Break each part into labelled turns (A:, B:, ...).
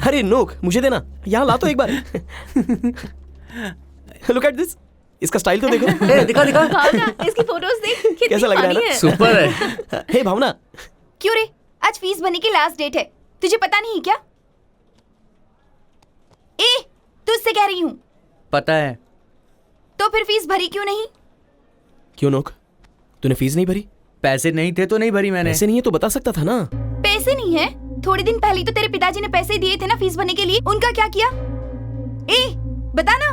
A: अरे नोक, मुझे देना, यहाँ ला तो एक बार। लुक एट दिस, इसका स्टाइल तो देखो।
B: दिखा दिखा।
C: भावना, इसकी फोटोज देख, कितनी
A: कैसा लग रहा है
C: funny
A: ना?
B: सुपर है।
A: हे भावना,
C: क्यों रे, आज फीस भरने की लास्ट डेट है, तुझे पता नहीं क्या? तुझसे कह रही हूँ।
B: पता है।
C: तो फिर फीस भरी क्यों नहीं?
A: क्यों नोक, तूने फीस नहीं भरी?
B: पैसे नहीं थे तो नहीं भरी मैंने।
A: पैसे नहीं है तो बता सकता था ना।
C: पैसे नहीं है? थोड़े दिन पहले तो तेरे पिताजी ने पैसे दिए थे ना फीस भरने के लिए, उनका क्या किया? बता ना।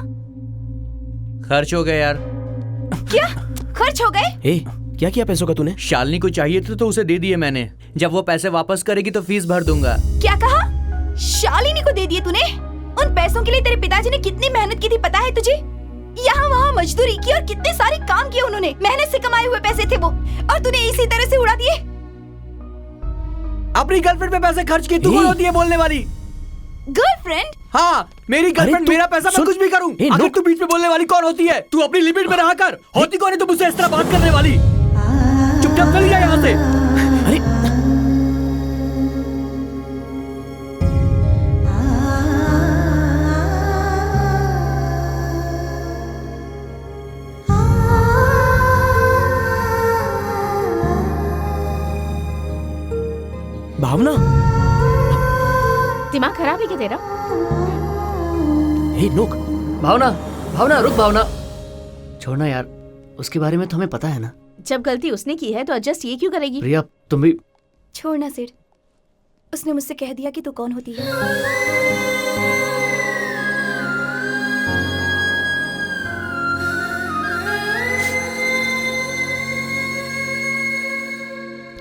B: खर्च हो गए यार।
C: क्या खर्च हो गए?
A: क्या किया पैसों का तूने?
B: शालिनी को चाहिए थे तो उसे दे दिए मैंने। जब वो पैसे वापस करेगी तो फीस भर दूंगा।
C: क्या कहा? शालिनी को दे दिए तूने? उन पैसों के लिए तेरे पिताजी ने कितनी मेहनत की थी पता है तुझे? यहाँ वहाँ मजदूरी की और कितने सारे काम किए उन्होंने, मेहनत से कमाए हुए पैसे थे वो, और तूने इसी तरह से उड़ा दिए।
B: अपनी गर्लफ्रेंड पे पैसे खर्च किए, तू कौन होती है बोलने वाली?
C: गर्लफ्रेंड?
B: हाँ, मेरी गर्लफ्रेंड, मेरा पैसा मैं कुछ भी करूँ। अगर तू बीच में बोलने वाली कौन होती है? तू अपनी लिमिट में रहा कर। होती कौन है तू मुझसे इस तरह बात करने वाली? चुपचाप चली जा यहाँ से।
A: अरे भावना,
C: दिमाग खराब है क्या तेरा?
A: हे नोक।
B: भावना, भावना रुक भावना। छोड़ना यार, उसके बारे में तो हमें पता है ना।
C: जब गलती उसने की है तो एडजस्ट ये क्यों करेगी?
B: प्रिया तुम भी
C: छोड़ना सिर, उसने मुझसे कह दिया कि तू कौन होती है।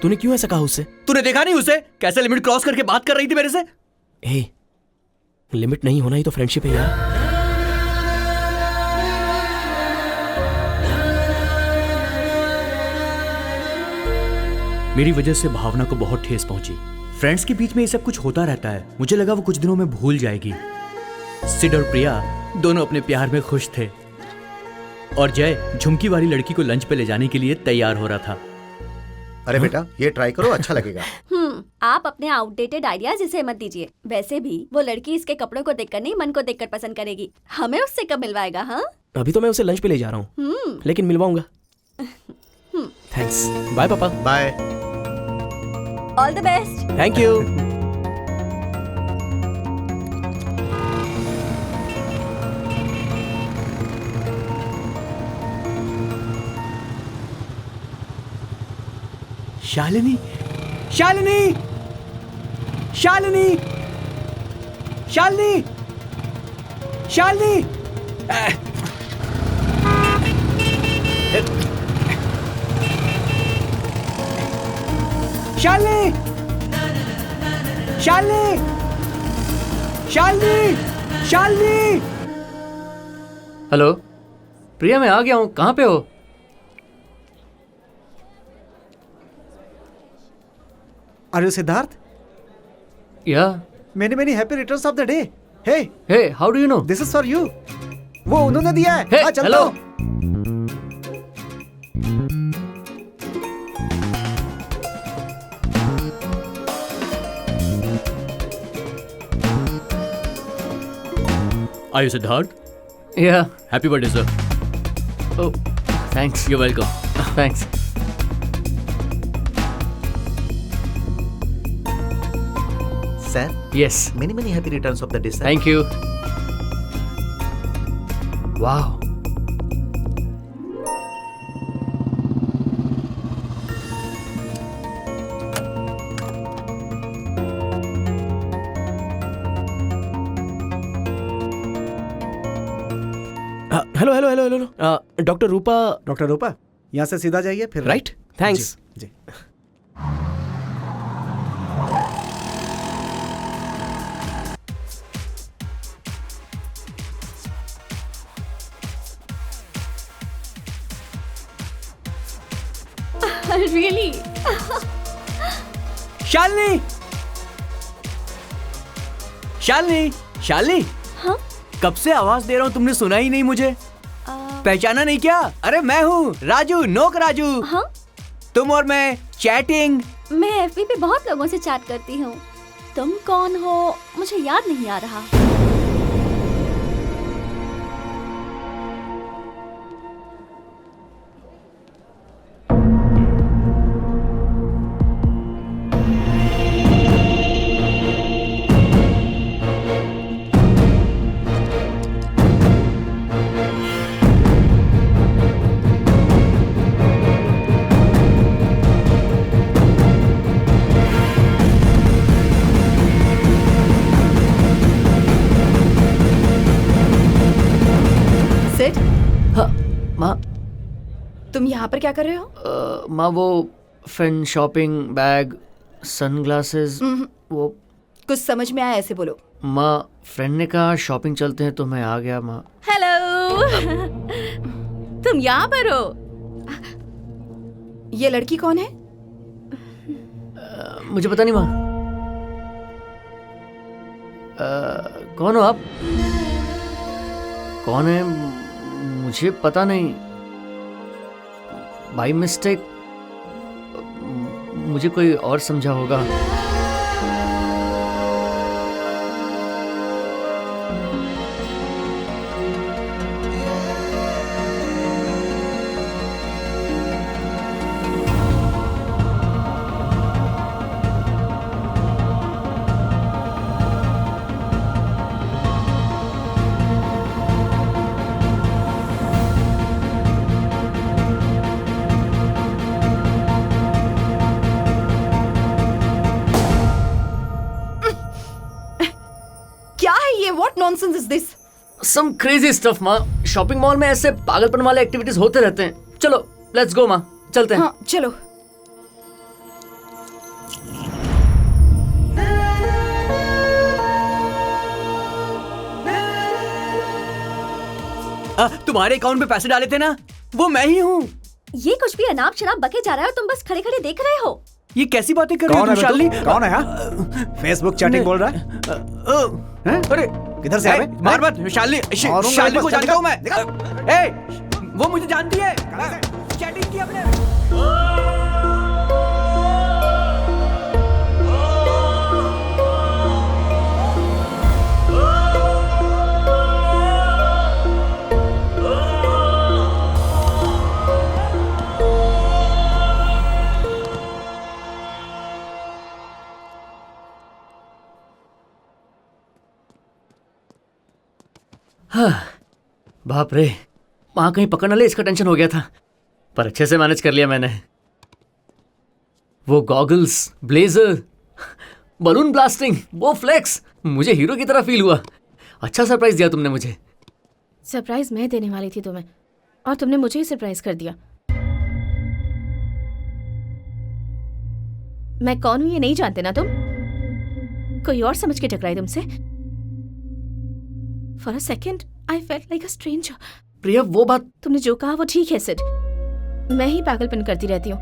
A: तूने क्यों ऐसा कहा उससे?
B: तूने देखा नहीं उसे कैसे लिमिट क्रॉस करके बात कर रही थी मेरे से?
A: लिमिट नहीं होना ही तो फ्रेंडशिप है यार।
B: मेरी वजह से भावना को बहुत ठेस पहुंची। फ्रेंड्स के बीच में ये सब कुछ होता रहता है। मुझे लगा वो कुछ दिनों में भूल जाएगी। सिड और प्रिया दोनों अपने प्यार में खुश थे और जय झुमकी वाली लड़की को लंच पे ले जाने के लिए तैयार हो रहा था।
D: अरे बेटा, ये ट्राई करो, अच्छा लगेगा।
C: आप अपने आउटडेटेड आइडियाज इसे मत दीजिए। वैसे भी वो लड़की इसके कपड़ों को देखकर नहीं, मन को देखकर पसंद करेगी। हमें उससे कब मिलवाएगा? हाँ,
A: अभी तो मैं उसे लंच पे ले जा रहा हूँ, लेकिन मिलवाऊंगा। थैंक्स। बाय पापा।
D: Bye.
C: All the best.
A: Thank you.
B: Shalini, Shalini, Shalini, Shalini, Shalini. Shalini, Shalini, Shalini, Shalini. Hello Priya, मैं आ गया हूँ। कहाँ पे हो?
E: Are you Siddharth?
B: Yeah.
E: Many happy returns of the day.
B: Hey, how do you know?
E: This is for you. वो उन्होंने दिया है।
B: Hey,
E: चलता
B: hello.
E: हूँ।
B: Are you Siddharth? Yeah. Happy birthday, sir. Oh, thanks. You're welcome. Thanks.
D: Sir?
B: Yes.
D: Many happy returns of the day, sir.
B: Thank you. Wow.
A: Hello. Doctor Rupa.
E: यहाँ से सीधा जाइए फिर
A: राइट। थैंक्स
E: जी।
C: Really?
B: शालिनी, शालिनी, शालिनी।
C: हाँ?
B: कब से आवाज दे रहा हूँ, तुमने सुना ही नहीं मुझे। पहचाना नहीं क्या? अरे मैं हूँ राजू, नोक राजू।
C: हाँ?
B: तुम और मैं चैटिंग,
C: मैं एफबी पे बहुत लोगों से चैट करती हूँ। तुम कौन हो मुझे याद नहीं आ रहा। सिड,
B: हाँ माँ।
C: तुम यहाँ पर क्या कर रहे हो?
B: माँ वो फ्रेंड शॉपिंग बैग सनग्लासेस वो।
C: कुछ समझ में आया ऐसे बोलो।
B: माँ फ्रेंड ने कहा शॉपिंग चलते हैं तो मैं आ गया माँ।
C: हेलो। तुम यहाँ पर हो? ये लड़की कौन है?
B: मुझे पता नहीं माँ। कौन हो आप? कौन है मुझे पता नहीं। बाई मिस्टेक मुझे कोई और समझा होगा।
C: क्या है ये? What nonsense is this?
B: Some crazy stuff माँ। शॉपिंग मॉल में ऐसे पागलपन वाले एक्टिविटीज होते रहते हैं। चलो लेट्स गो माँ, चलते हैं।
C: हाँ चलो।
B: तुम्हारे अकाउंट में पैसे डाले थे ना, वो मैं ही हूँ।
C: ये कुछ भी अनाप शनाप बके जा रहा है और तुम बस खड़े खड़े देख रहे हो।
B: ये कैसी बातें कर रही हो
E: कौन
B: तुम
E: है
B: शालिनी?
E: कौन है? हाँ? फेसबुक चैटिंग बोल रहा है? हैं?
B: अरे
E: किधर से आ रहे?
B: मार मत। शालिनी को जानता हूँ मैं। वो मुझे जानती है। चैटिंग की हमने। हाँ, बाप रे, वहां कहीं पकड़ न ले इसका टेंशन हो गया था, पर अच्छे से मैनेज कर लिया मैंने। वो गॉगल्स, ब्लेजर, बलून ब्लास्टिंग, वो फ्लेक्स, मुझे हीरो की तरह फील हुआ। अच्छा सरप्राइज दिया तुमने मुझे।
F: सरप्राइज मैं देने वाली थी तुम्हें और तुमने मुझे ही सरप्राइज कर दिया। मैं कौन हूं ये नहीं जानते ना तुम? कोई और समझ के टकराई तुमसे। For a second I felt like a stranger.
B: Priya वो बात।
F: तुमने जो कहा वो ठीक है सिड, मैं ही पागलपन करती रहती हूँ।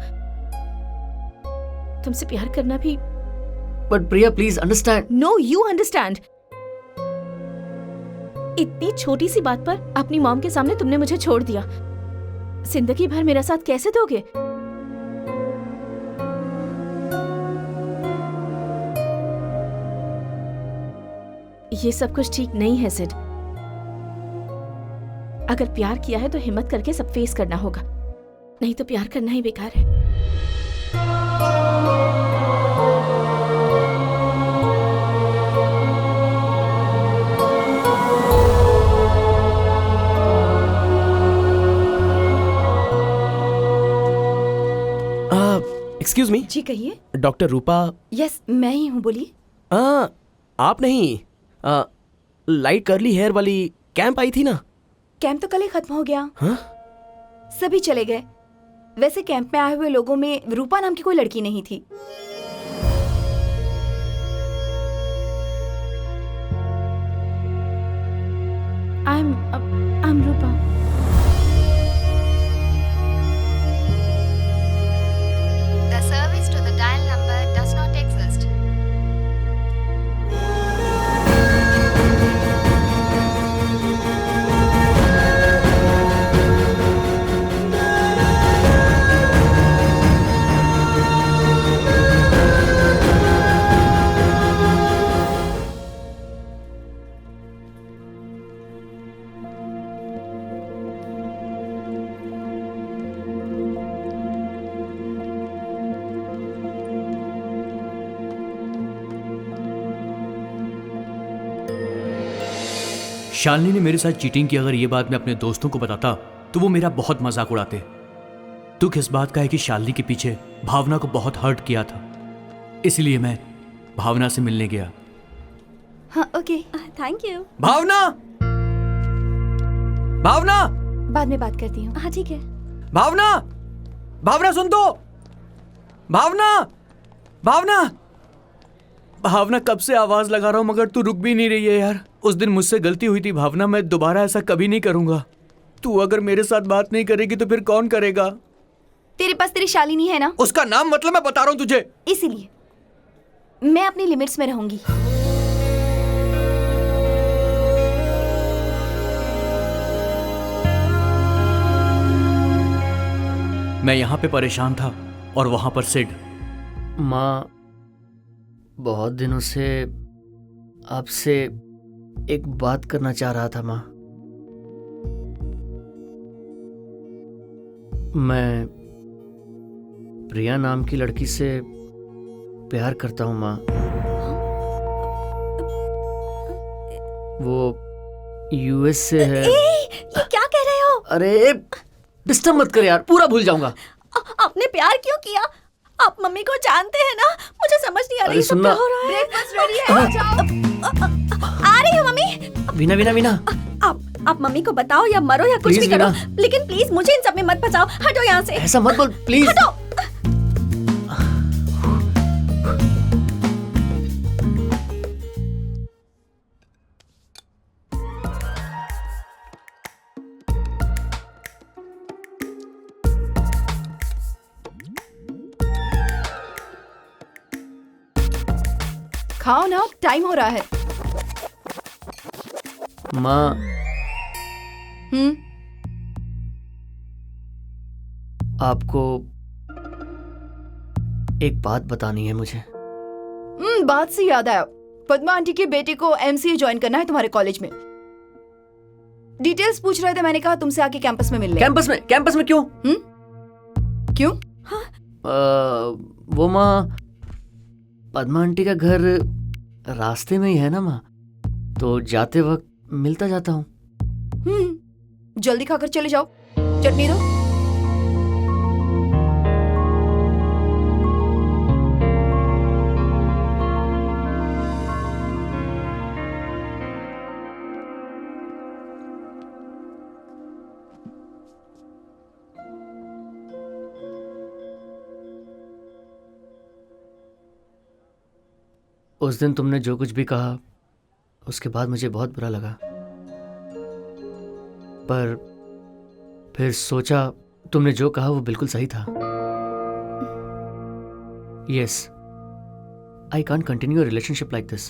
F: तुमसे प्यार करना भी।
B: But Priya please understand.
F: No you understand. इतनी छोटी सी बात पर अपनी मॉम के सामने तुमने मुझे छोड़ दिया। जिंदगी भर मेरा साथ कैसे दोगे? ये सब कुछ ठीक नहीं है सिड। अगर प्यार किया है तो हिम्मत करके सब फेस करना होगा, नहीं तो प्यार करना ही बेकार है।
A: Excuse me.
C: जी कहिए।
A: डॉक्टर रूपा?
C: यस मैं ही हूँ, बोलिए।
A: आप नहीं, लाइट कर्ली हेयर वाली कैंप आई थी ना?
C: कैंप तो कल ही खत्म हो गया।
A: हाँ?
C: सभी चले गए। वैसे कैंप में आए हुए लोगों में रूपा नाम की कोई लड़की नहीं थी।
F: I'm Rupa.
G: The service to the dial number does not exist.
B: Shalini ने मेरे साथ चीटिंग की। अगर ये बात मैं अपने दोस्तों को बताता तो वो मेरा बहुत मजाक उड़ाते। दुख इस बात का है कि शालिनी के पीछे भावना को बहुत हर्ट किया था, इसलिए मैं भावना से मिलने गया।
C: हाँ ओके, थैंक यू।
B: भावना, भावना,
C: बाद में बात करती हूँ। हाँ ठीक है।
B: भावना, भावना सुन तो। भावना, भावना, भावना कब से आवाज लगा रहा हूं मगर तू रुक भी नहीं रही है यार। उस दिन मुझसे गलती हुई थी भावना, मैं दोबारा ऐसा कभी नहीं करूंगा। तू अगर मेरे साथ बात नहीं करेगी तो फिर कौन करेगा?
C: तेरे पास तेरी शालिनी है ना?
B: उसका नाम मतलब मैं बता रहा हूं तुझे।
C: इसीलिए मैं अपनी लिमिट्स में रहूंगी।
B: मैं यहाँ पे परेशान था और वहां पर सिड।
H: माँ, बहुत दिनों से आपसे एक बात करना चाह रहा था माँ। मैं प्रिया नाम की लड़की से प्यार करता हूँ माँ। वो यूएस से है।
C: ये क्या कह रहे हो?
H: अरे डिस्टर्ब मत कर यार, पूरा भूल जाऊंगा।
C: आपने प्यार क्यों किया? आप मम्मी को जानते हैं ना? मुझे समझ नहीं आ रही
H: अरे
C: सब क्या हो रहा है। ब्रेकफास्ट रेडी है, आ जाओ। आ रही हो मम्मी?
H: वीना वीना वीना,
C: आप मम्मी को बताओ या मरो या कुछ भी
H: Please,
C: करो,
H: वीना।
C: लेकिन प्लीज मुझे इन सब में मत फंसाओ। हटो यहाँ से।
H: ऐसा मत बोल प्लीज।
C: हटो। खाओ ना, टाइम हो रहा है।
H: माँ, आपको एक बात बतानी है मुझे।
C: बात से याद आया, पद्मा आंटी के बेटे को एमसीए ज्वाइन करना है तुम्हारे कॉलेज में। डिटेल्स पूछ रहे थे, मैंने कहा तुमसे आके कैंपस में मिल ले।
H: कैंपस में क्यों?
C: क्यों?
H: वो माँ, पद्मा आंटी का घर रास्ते में ही है ना माँ, तो जाते वक्त मिलता जाता हूँ।
C: जल्दी खाकर चले जाओ, चटनी दो।
H: उस दिन तुमने जो कुछ भी कहा उसके बाद मुझे बहुत बुरा लगा, पर फिर सोचा तुमने जो कहा वो बिल्कुल सही था। Yes, I can't continue a relationship like this.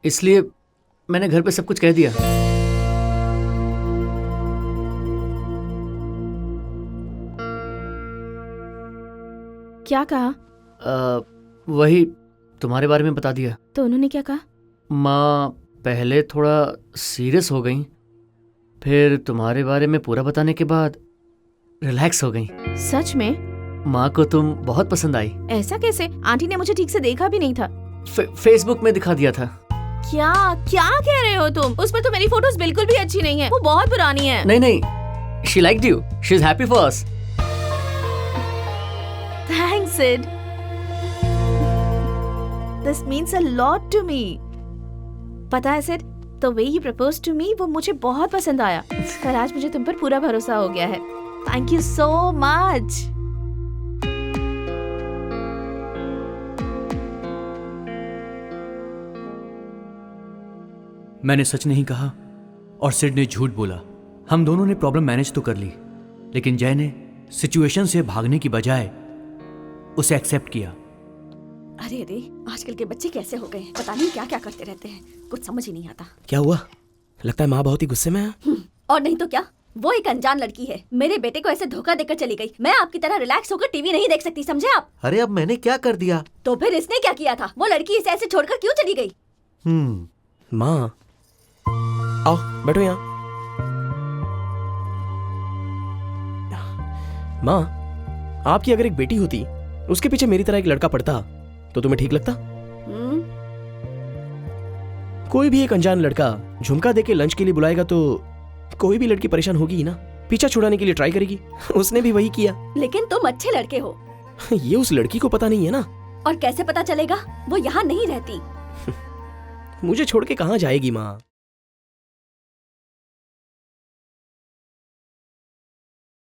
H: इसलिए मैंने घर पे सब कुछ कह दिया।
F: क्या कहा?
H: वही तुम्हारे बारे में बता दिया।
F: तो उन्होंने क्या कहा?
H: माँ पहले थोड़ा सीरियस हो गई, फिर तुम्हारे बारे में पूरा बताने के बाद रिलैक्स हो गई।
F: सच में?
H: माँ को तुम बहुत पसंद आई।
F: ऐसा कैसे? आंटी ने मुझे ठीक से देखा भी नहीं था।
H: फेसबुक में दिखा दिया था।
F: क्या क्या कह रहे हो तुम? उस पर तो मेरी फोटोज बिल्कुल भी अच्छी नहीं है, वो बहुत पुरानी है।
H: नहीं, she liked you, she is happy for us.
F: Thanks, Sid. This means a lot to me. पता है Sid, the way you proposed to me वो मुझे बहुत पसंद आया। पर आज मुझे तुम पर पूरा भरोसा हो गया है। Thank you so much.
B: मैंने सच नहीं कहा और सिड ने झूठ बोला। हम दोनों ने प्रॉब्लम मैनेज तो कर ली, लेकिन जय ने सिचुएशन से भागने की बजाय उसे एक्सेप्ट किया।
C: अरे अरे, आजकल के बच्चे कैसे हो गए, पता नहीं क्या क्या करते रहते हैं, कुछ समझ ही नहीं आता।
A: क्या हुआ? लगता है माँ बहुत ही गुस्से में है।
C: और नहीं तो क्या, वो एक अनजान लड़की है, मेरे बेटे को ऐसे धोखा देकर चली गई। मैं आपकी तरह रिलैक्स होकर टीवी नहीं देख सकती, समझे आप?
D: अरे अब मैंने क्या कर दिया?
C: तो फिर इसने क्या किया था? वो लड़की इसे ऐसे छोड़कर क्यों चली गई?
A: माँ आओ बैठो यहाँ। माँ, आपकी अगर एक बेटी होती उसके पीछे मेरी तरह एक लड़का पड़ता तो तुम्हें ठीक लगता? कोई भी एक अनजान लड़का झुमका देके लंच के लिए बुलाएगा तो कोई भी लड़की परेशान होगी ही ना, पीछा छुड़ाने के लिए ट्राई करेगी। उसने भी वही किया।
C: लेकिन तुम अच्छे लड़के हो।
A: ये उस लड़की को पता नहीं है ना।
C: और कैसे पता चलेगा? वो यहाँ नहीं रहती।
A: मुझे छोड़ के कहाँ जाएगी माँ?